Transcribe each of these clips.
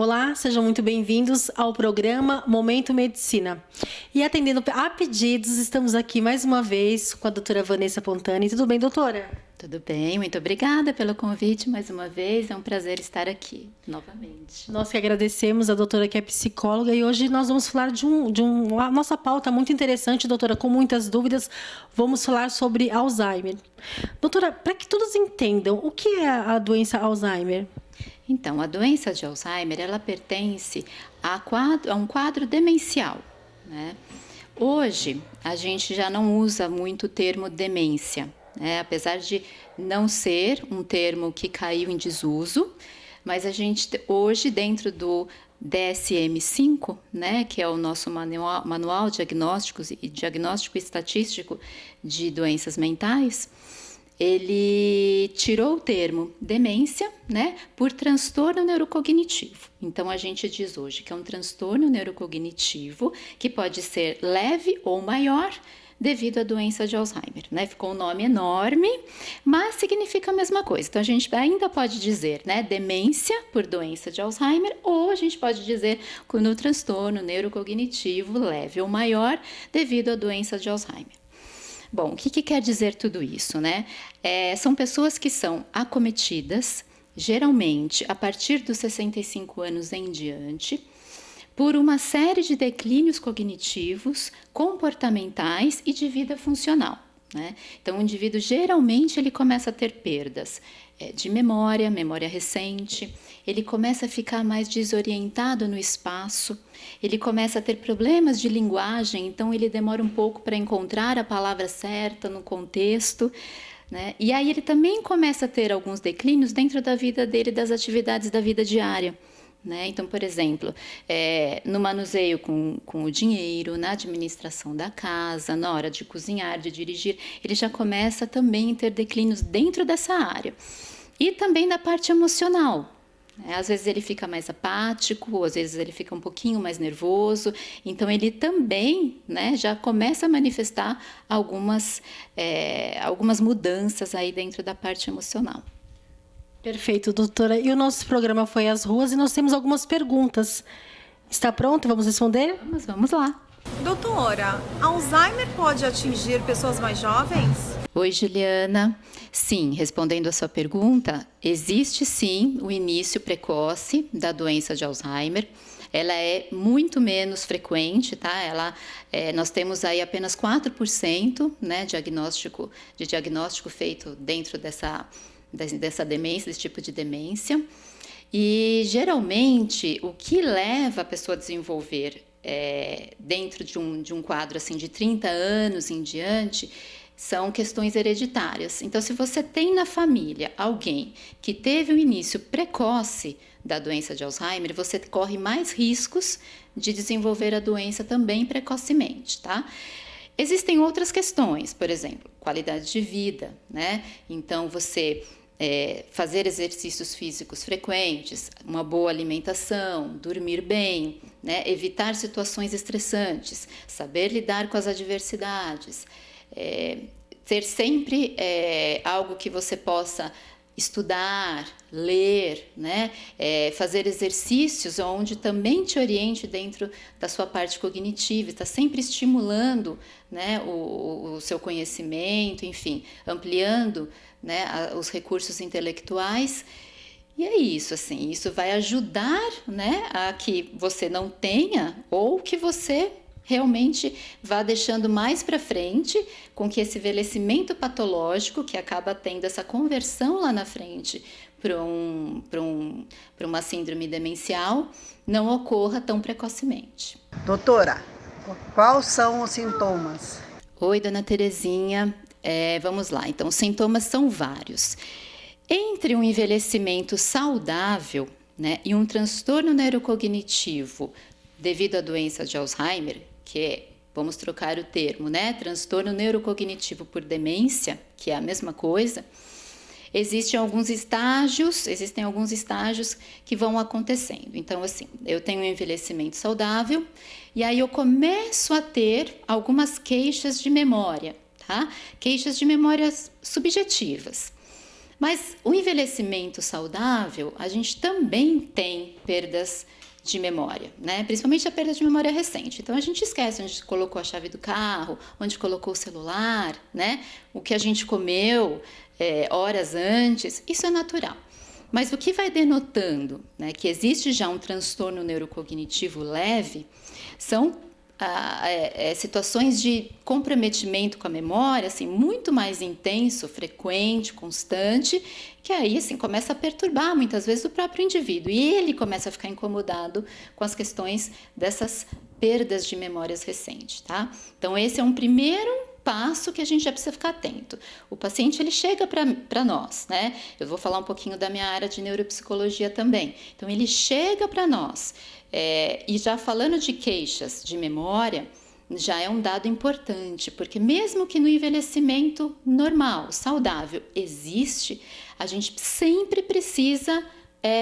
Olá, sejam muito bem-vindos ao programa Momento Medicina. E atendendo a pedidos, estamos aqui mais uma vez com a doutora Vanessa Pontani. Tudo bem, doutora? Tudo bem, muito obrigada pelo convite mais uma vez, é um prazer estar aqui novamente. Nós que agradecemos a doutora que é psicóloga e hoje nós vamos falar a nossa pauta muito interessante, doutora, com muitas dúvidas, vamos falar sobre Alzheimer. Doutora, para que todos entendam, o que é a doença Alzheimer? Então, a doença de Alzheimer, ela pertence a um quadro demencial, né? Hoje, a gente já não usa muito o termo demência, apesar de não ser um termo que caiu em desuso, mas a gente hoje, dentro do DSM-5, que é o nosso manual diagnóstico e estatístico de doenças mentais, ele tirou o termo demência, por transtorno neurocognitivo. Então, a gente diz hoje que é um transtorno neurocognitivo que pode ser leve ou maior devido à doença de Alzheimer, Ficou um nome enorme, mas significa a mesma coisa. Então, a gente ainda pode dizer, demência por doença de Alzheimer, ou a gente pode dizer no transtorno neurocognitivo leve ou maior devido à doença de Alzheimer. Bom, o que quer dizer tudo isso, São pessoas que são acometidas, geralmente a partir dos 65 anos em diante, por uma série de declínios cognitivos, comportamentais e de vida funcional. Então, o indivíduo geralmente ele começa a ter perdas de memória recente, ele começa a ficar mais desorientado no espaço, ele começa a ter problemas de linguagem, então ele demora um pouco para encontrar a palavra certa no contexto, E aí ele também começa a ter alguns declínios dentro da vida dele, das atividades da vida diária. Então, por exemplo, no manuseio com o dinheiro, na administração da casa, na hora de cozinhar, de dirigir, ele já começa também a ter declínios dentro dessa área. E também da parte emocional. Às vezes ele fica mais apático, às vezes ele fica um pouquinho mais nervoso. Então, ele também já começa a manifestar algumas mudanças aí dentro da parte emocional. Perfeito, doutora. E o nosso programa foi às ruas e nós temos algumas perguntas. Está pronto? Vamos responder? Vamos lá. Doutora, Alzheimer pode atingir pessoas mais jovens? Oi, Juliana. Sim, respondendo a sua pergunta, existe sim o início precoce da doença de Alzheimer. Ela é muito menos frequente, nós temos aí apenas 4%, de diagnóstico feito dentro dessa demência, desse tipo de demência. E, geralmente, o que leva a pessoa a desenvolver dentro de um quadro assim, de 30 anos em diante, são questões hereditárias. Então, se você tem na família alguém que teve um início precoce da doença de Alzheimer, você corre mais riscos de desenvolver a doença também precocemente, Existem outras questões, por exemplo, qualidade de vida, Então, você fazer exercícios físicos frequentes, uma boa alimentação, dormir bem, evitar situações estressantes, saber lidar com as adversidades, ter sempre algo que você possa estudar, ler, fazer exercícios onde também te oriente dentro da sua parte cognitiva, está sempre estimulando o seu conhecimento, enfim, ampliando os recursos intelectuais. E é isso, assim, isso vai ajudar a que você não tenha ou que você realmente vá deixando mais para frente com que esse envelhecimento patológico, que acaba tendo essa conversão lá na frente para uma síndrome demencial, não ocorra tão precocemente. Doutora, quais são os sintomas? Oi, dona Terezinha. Vamos lá. Então, os sintomas são vários. Entre um envelhecimento saudável e um transtorno neurocognitivo devido à doença de Alzheimer, vamos trocar o termo, transtorno neurocognitivo por demência, que é a mesma coisa, existem alguns estágios que vão acontecendo. Então, assim, eu tenho um envelhecimento saudável e aí eu começo a ter algumas queixas de memória, Queixas de memórias subjetivas. Mas o envelhecimento saudável, a gente também tem perdas de memória, né? Principalmente a perda de memória recente. Então a gente esquece onde colocou a chave do carro, onde colocou o celular, né? O que a gente comeu horas antes, isso é natural. Mas o que vai denotando, né, que existe já um transtorno neurocognitivo leve são situações de comprometimento com a memória, assim, muito mais intenso, frequente, constante, que aí assim, começa a perturbar muitas vezes o próprio indivíduo e ele começa a ficar incomodado com as questões dessas perdas de memórias recentes, tá? Então esse é um primeiro passo que a gente já precisa ficar atento. O paciente ele chega para nós, né? Eu vou falar um pouquinho da minha área de neuropsicologia também. Então ele chega para nós e já falando de queixas de memória, já é um dado importante, porque mesmo que no envelhecimento normal, saudável, existe, a gente sempre precisa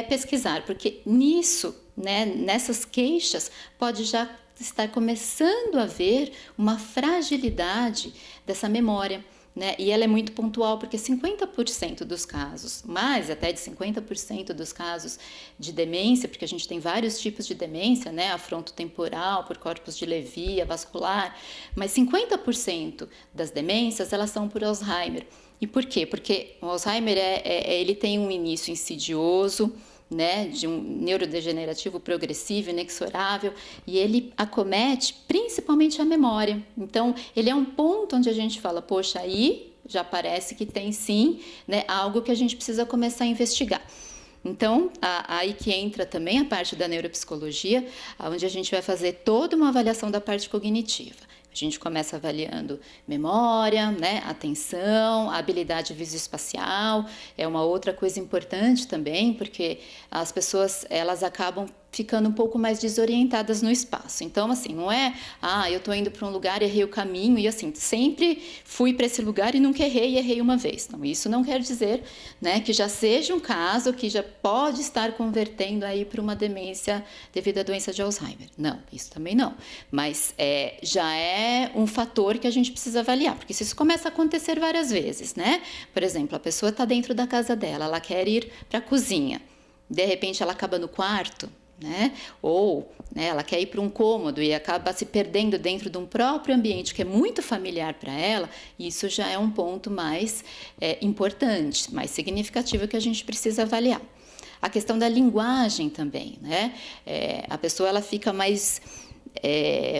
pesquisar, porque nisso, né, nessas queixas, pode já estar começando a ver uma fragilidade dessa memória, né? E ela é muito pontual, porque 50% dos casos, mais até de 50% dos casos de demência, porque a gente tem vários tipos de demência, né? A frontotemporal, por corpus de Levy, a vascular, mas 50% das demências, elas são por Alzheimer. E por quê? Porque o Alzheimer ele tem um início insidioso, né, de um neurodegenerativo progressivo, inexorável, e ele acomete principalmente a memória. Então, ele é um ponto onde a gente fala, poxa, aí já parece que tem sim, né, algo que a gente precisa começar a investigar. Então, aí que entra também a parte da neuropsicologia, onde a gente vai fazer toda uma avaliação da parte cognitiva. A gente começa avaliando memória, né, atenção, habilidade visoespacial, é uma outra coisa importante também, porque as pessoas elas acabam ficando um pouco mais desorientadas no espaço. Então, assim, não é, eu estou indo para um lugar, errei o caminho e assim, sempre fui para esse lugar e nunca errei e errei uma vez. Então, isso não quer dizer, né, que já seja um caso que já pode estar convertendo aí para uma demência devido à doença de Alzheimer. Não, isso também não. Mas já é um fator que a gente precisa avaliar, porque se isso começa a acontecer várias vezes, né? Por exemplo, a pessoa está dentro da casa dela, ela quer ir para a cozinha, de repente ela acaba no quarto, né? Ou né, ela quer ir para um cômodo e acaba se perdendo dentro de um próprio ambiente que é muito familiar para ela, isso já é um ponto mais importante, mais significativo que a gente precisa avaliar. A questão da linguagem também, né? A pessoa ela fica mais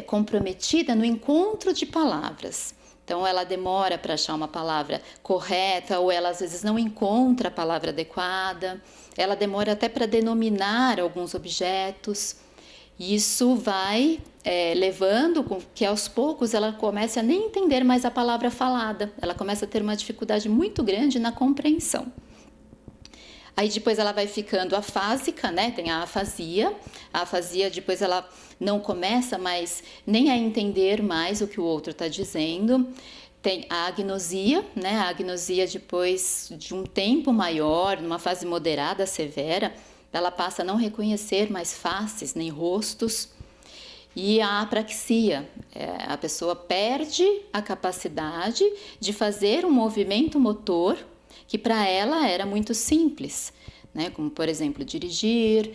comprometida no encontro de palavras. Então, ela demora para achar uma palavra correta ou ela, às vezes, não encontra a palavra adequada. Ela demora até para denominar alguns objetos. Isso vai levando com que, aos poucos, ela comece a nem entender mais a palavra falada. Ela começa a ter uma dificuldade muito grande na compreensão. Aí depois ela vai ficando afásica, né? Tem a afasia. A afasia depois ela não começa mais nem a entender mais o que o outro está dizendo. Tem a agnosia, né? A agnosia depois de um tempo maior, numa fase moderada, severa, ela passa a não reconhecer mais faces nem rostos. E a apraxia, a pessoa perde a capacidade de fazer um movimento motor que para ela era muito simples, né? Como, por exemplo, dirigir,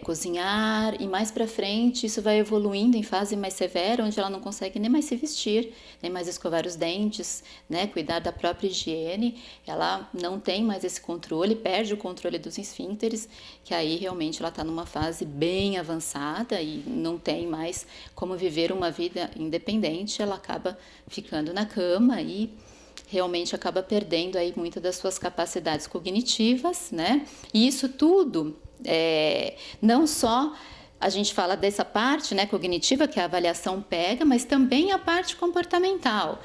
cozinhar, e mais para frente isso vai evoluindo em fase mais severa, onde ela não consegue nem mais se vestir, nem mais escovar os dentes, né? Cuidar da própria higiene, ela não tem mais esse controle, perde o controle dos esfíncteres, que aí realmente ela está numa fase bem avançada e não tem mais como viver uma vida independente, ela acaba ficando na cama e realmente acaba perdendo aí muitas das suas capacidades cognitivas, né? E isso tudo, não só a gente fala dessa parte, né, cognitiva, que a avaliação pega, mas também a parte comportamental.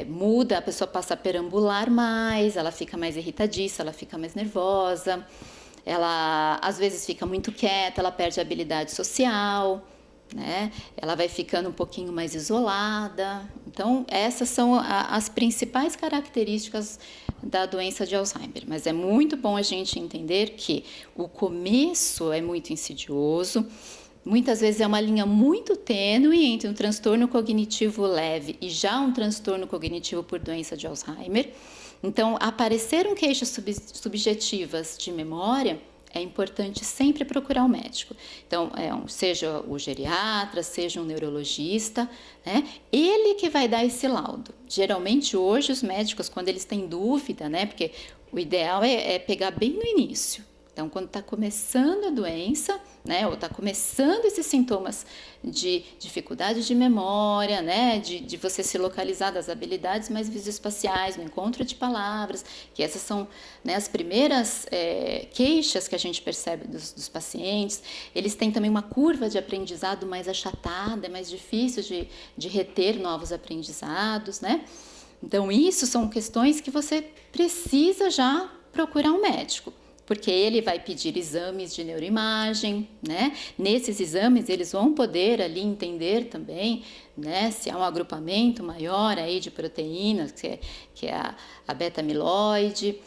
Muda, a pessoa passa a perambular mais, ela fica mais irritadiça, ela fica mais nervosa, ela às vezes fica muito quieta, ela perde a habilidade social, né? Ela vai ficando um pouquinho mais isolada. Então, essas são as principais características da doença de Alzheimer. Mas é muito bom a gente entender que o começo é muito insidioso, muitas vezes é uma linha muito tênue entre um transtorno cognitivo leve e já um transtorno cognitivo por doença de Alzheimer, Então, apareceram queixas subjetivas de memória, é importante sempre procurar o médico. Então, seja o geriatra, seja um neurologista, né? Ele que vai dar esse laudo. Geralmente, hoje, os médicos, quando eles têm dúvida, né? Porque o ideal é pegar bem no início. Então, quando está começando a doença, né, ou está começando esses sintomas de dificuldade de memória, né, de você se localizar, das habilidades mais visoespaciais, no encontro de palavras, que essas são, né, as primeiras queixas que a gente percebe dos pacientes. Eles têm também uma curva de aprendizado mais achatada, é mais difícil de reter novos aprendizados, né? Então, isso são questões que você precisa já procurar um médico, porque ele vai pedir exames de neuroimagem, né? Nesses exames eles vão poder ali entender também, né, se há um agrupamento maior aí de proteínas, que é a beta-amiloide.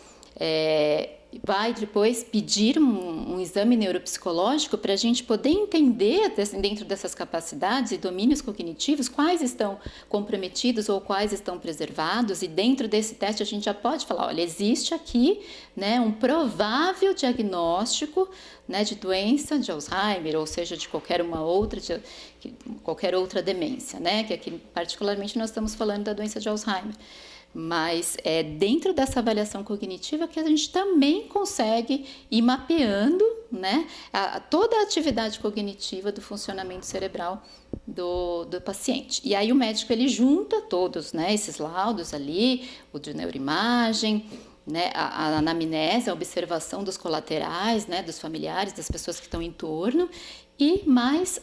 Vai depois pedir um exame neuropsicológico para a gente poder entender, dentro dessas capacidades e domínios cognitivos, quais estão comprometidos ou quais estão preservados, e dentro desse teste a gente já pode falar, olha, existe aqui, né, um provável diagnóstico, né, de doença de Alzheimer, ou seja, de qualquer outra demência, né, que aqui particularmente nós estamos falando da doença de Alzheimer. Mas é dentro dessa avaliação cognitiva que a gente também consegue ir mapeando, né, toda a atividade cognitiva do funcionamento cerebral do paciente. E aí o médico ele junta todos, né, esses laudos ali, o de neuroimagem, né, a anamnese, a observação dos colaterais, né, dos familiares, das pessoas que estão em torno, e mais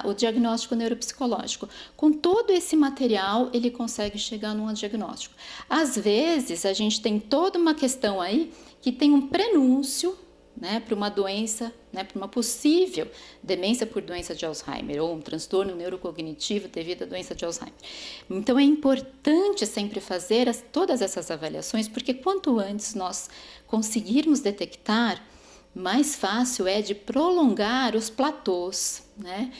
o diagnóstico neuropsicológico. Com todo esse material, ele consegue chegar num diagnóstico. Às vezes, a gente tem toda uma questão aí que tem um prenúncio, né, para uma doença, né, para uma possível demência por doença de Alzheimer ou um transtorno neurocognitivo devido à doença de Alzheimer. Então, é importante sempre fazer todas essas avaliações, porque quanto antes nós conseguirmos detectar, mais fácil é de prolongar os platôs, né?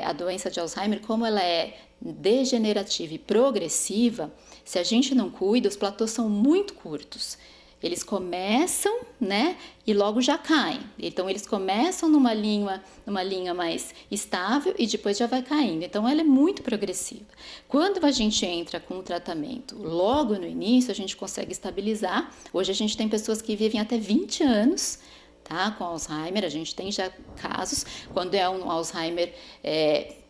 A doença de Alzheimer, como ela é degenerativa e progressiva, se a gente não cuida, os platôs são muito curtos. Eles começam, né, e logo já caem. Então, eles começam numa linha mais estável e depois já vai caindo. Então, ela é muito progressiva. Quando a gente entra com o tratamento logo no início, a gente consegue estabilizar. Hoje, a gente tem pessoas que vivem até 20 anos, tá, com Alzheimer. A gente tem já casos, quando é um Alzheimer,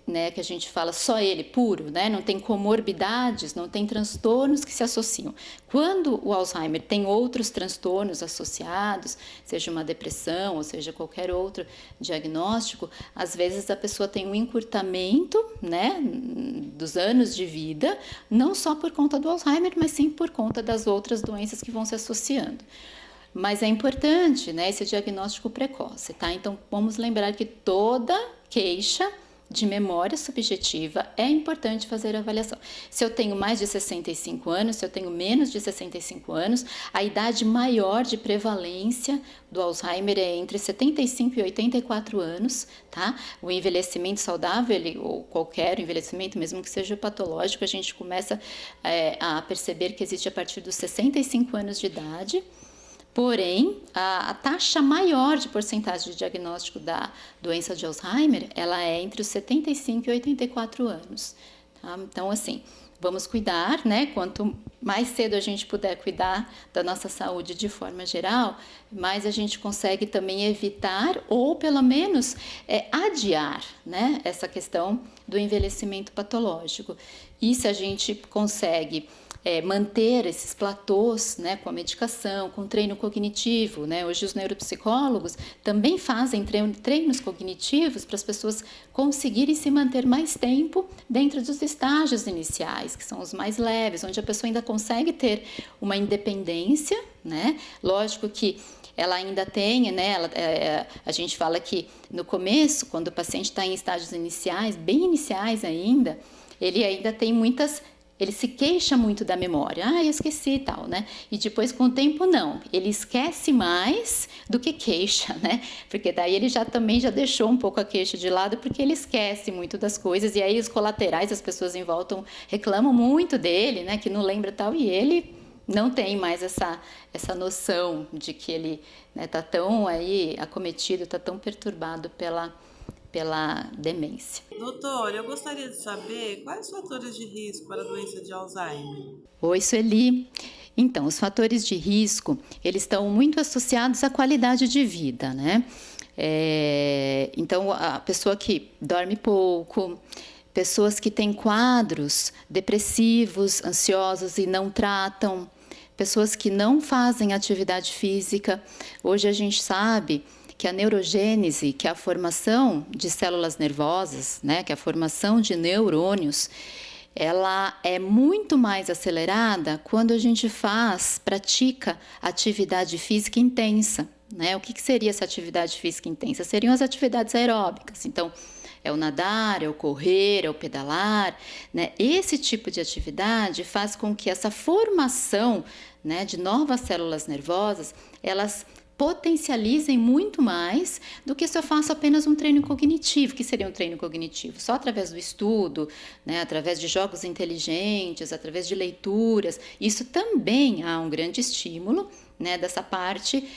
né, que a gente fala só ele puro, né, não tem comorbidades, não tem transtornos que se associam. Quando o Alzheimer tem outros transtornos associados, seja uma depressão ou seja qualquer outro diagnóstico, às vezes a pessoa tem um encurtamento, né, dos anos de vida, não só por conta do Alzheimer, mas sim por conta das outras doenças que vão se associando. Mas é importante, né, esse diagnóstico precoce, tá? Então, vamos lembrar que toda queixa de memória subjetiva é importante fazer a avaliação. Se eu tenho mais de 65 anos, se eu tenho menos de 65 anos, a idade maior de prevalência do Alzheimer é entre 75 e 84 anos, tá? O envelhecimento saudável, ou qualquer envelhecimento, mesmo que seja patológico, a gente começa a perceber que existe a partir dos 65 anos de idade. Porém, a taxa maior de porcentagem de diagnóstico da doença de Alzheimer, ela é entre os 75 e 84 anos. Tá? Então, assim, vamos cuidar, né? Quanto mais cedo a gente puder cuidar da nossa saúde de forma geral, mais a gente consegue também evitar ou, pelo menos, adiar, né, essa questão do envelhecimento patológico. E se a gente consegue manter esses platôs, né, com a medicação, com treino cognitivo, né? Hoje os neuropsicólogos também fazem treinos cognitivos para as pessoas conseguirem se manter mais tempo dentro dos estágios iniciais, que são os mais leves, onde a pessoa ainda consegue ter uma independência, né? Lógico que ela ainda tem, né? A gente fala que no começo, quando o paciente está em estágios iniciais, bem iniciais ainda, ele ainda tem ele se queixa muito da memória. Eu esqueci e tal, né? E depois, com o tempo, não. Ele esquece mais do que queixa, né? Porque daí ele também já deixou um pouco a queixa de lado, porque ele esquece muito das coisas. E aí os colaterais, as pessoas em volta reclamam muito dele, né? Que não lembra tal. E ele não tem mais essa noção de que ele está tão aí acometido, está tão perturbado pela demência. Doutor, eu gostaria de saber quais os fatores de risco para a doença de Alzheimer. Oi, Sueli. Então, os fatores de risco, eles estão muito associados à qualidade de vida, né? Então, a pessoa que dorme pouco, pessoas que têm quadros depressivos, ansiosos e não tratam, pessoas que não fazem atividade física. Hoje a gente sabe que a neurogênese, que é a formação de células nervosas, né, que é a formação de neurônios, ela é muito mais acelerada quando a gente pratica atividade física intensa, né? O que seria essa atividade física intensa? Seriam as atividades aeróbicas. Então, é o nadar, é o correr, é o pedalar, né? Esse tipo de atividade faz com que essa formação, né, de novas células nervosas, elas potencializem muito mais do que se eu faço apenas um treino cognitivo. Que seria um treino cognitivo? Só através do estudo, né, através de jogos inteligentes, através de leituras. Isso também há um grande estímulo, né, dessa parte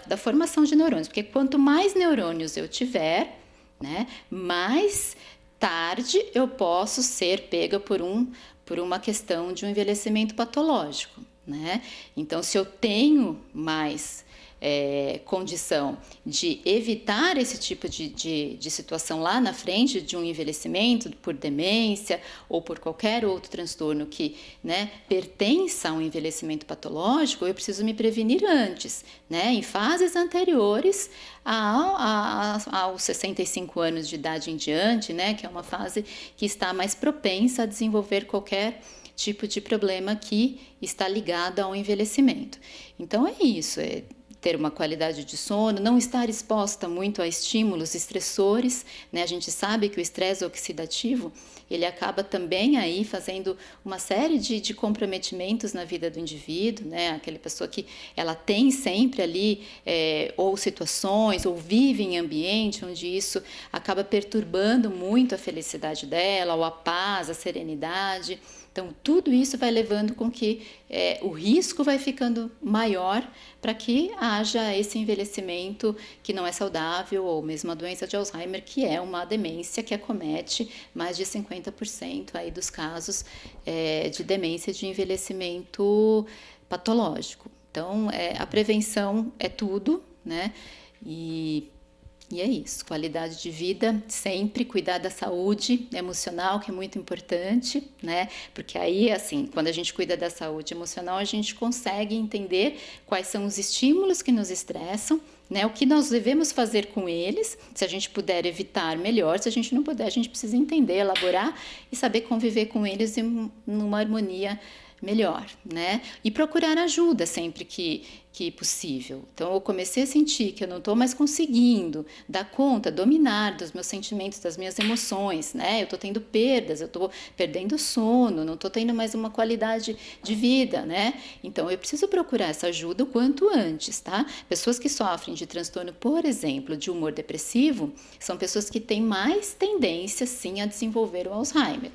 da formação de neurônios. Porque quanto mais neurônios eu tiver, né, mais tarde eu posso ser pega por uma questão de um envelhecimento patológico, né? Então, se eu tenho mais condição de evitar esse tipo de situação lá na frente, de um envelhecimento por demência ou por qualquer outro transtorno que, né, pertença a um envelhecimento patológico, eu preciso me prevenir antes, né, em fases anteriores aos 65 anos de idade em diante, né, que é uma fase que está mais propensa a desenvolver qualquer tipo de problema que está ligado ao envelhecimento. Então é isso, ter uma qualidade de sono, não estar exposta muito a estímulos estressores, né? A gente sabe que o estresse oxidativo, ele acaba também aí fazendo uma série de comprometimentos na vida do indivíduo, né? Aquela pessoa que ela tem sempre ali ou situações, ou vive em ambiente onde isso acaba perturbando muito a felicidade dela, ou a paz, a serenidade. Então, tudo isso vai levando com que o risco vai ficando maior para que haja esse envelhecimento que não é saudável, ou mesmo a doença de Alzheimer, que é uma demência que acomete mais de 50% aí dos casos de demência de envelhecimento patológico. Então, a prevenção é tudo, né? E é isso, qualidade de vida, sempre cuidar da saúde emocional, que é muito importante, né? Porque aí, assim, quando a gente cuida da saúde emocional, a gente consegue entender quais são os estímulos que nos estressam, né? O que nós devemos fazer com eles, se a gente puder evitar, melhor. Se a gente não puder, a gente precisa entender, elaborar e saber conviver com eles numa harmonia melhor, né? E procurar ajuda sempre que possível. Então, eu comecei a sentir que eu não estou mais conseguindo dar conta, dominar dos meus sentimentos, das minhas emoções, né? Eu estou tendo perdas, eu estou perdendo sono, não estou tendo mais uma qualidade de vida, né? Então, eu preciso procurar essa ajuda o quanto antes, tá? Pessoas que sofrem de transtorno, por exemplo, de humor depressivo, são pessoas que têm mais tendência, sim, a desenvolver o Alzheimer.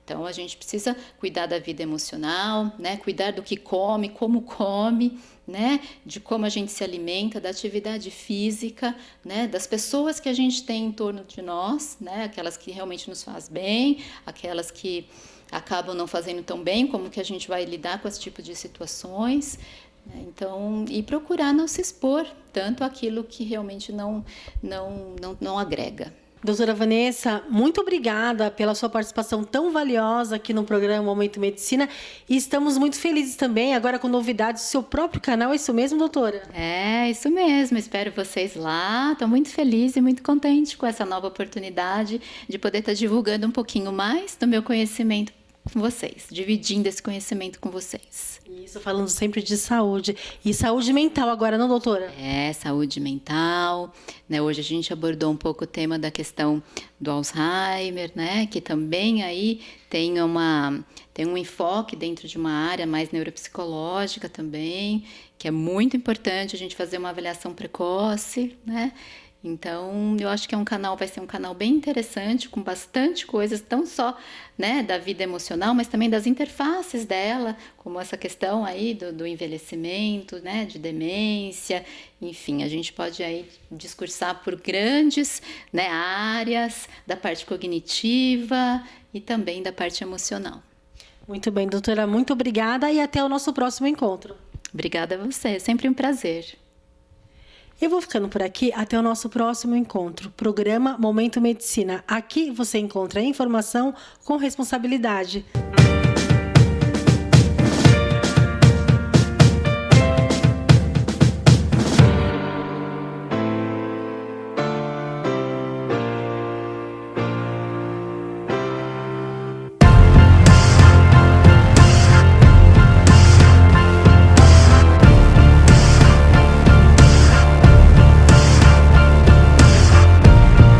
Então, a gente precisa cuidar da vida emocional, né? Cuidar do que come, como come, né? De como a gente se alimenta, da atividade física, né? Das pessoas que a gente tem em torno de nós, né? Aquelas que realmente nos faz bem, aquelas que acabam não fazendo tão bem, como que a gente vai lidar com esse tipo de situações, né? Então, e procurar não se expor tanto àquilo que realmente não agrega. Doutora Vanessa, muito obrigada pela sua participação tão valiosa aqui no programa Momento Medicina. E estamos muito felizes também, agora com novidades do seu próprio canal. É isso mesmo, doutora? É, isso mesmo. Espero vocês lá. Estou muito feliz e muito contente com essa nova oportunidade de poder estar divulgando um pouquinho mais do meu conhecimento com vocês, dividindo esse conhecimento com vocês. Isso, falando sempre de saúde. E saúde mental agora, não, doutora? Saúde mental, né? Hoje a gente abordou um pouco o tema da questão do Alzheimer, né? Que também aí tem um enfoque dentro de uma área mais neuropsicológica também, que é muito importante a gente fazer uma avaliação precoce, né? Então, eu acho que vai ser um canal bem interessante, com bastante coisas, não só, né, da vida emocional, mas também das interfaces dela, como essa questão aí do envelhecimento, né, de demência, enfim, a gente pode aí discursar por grandes, né, áreas da parte cognitiva e também da parte emocional. Muito bem, doutora, muito obrigada e até o nosso próximo encontro. Obrigada a você, é sempre um prazer. Eu vou ficando por aqui até o nosso próximo encontro. Programa Momento Medicina. Aqui você encontra informação com responsabilidade.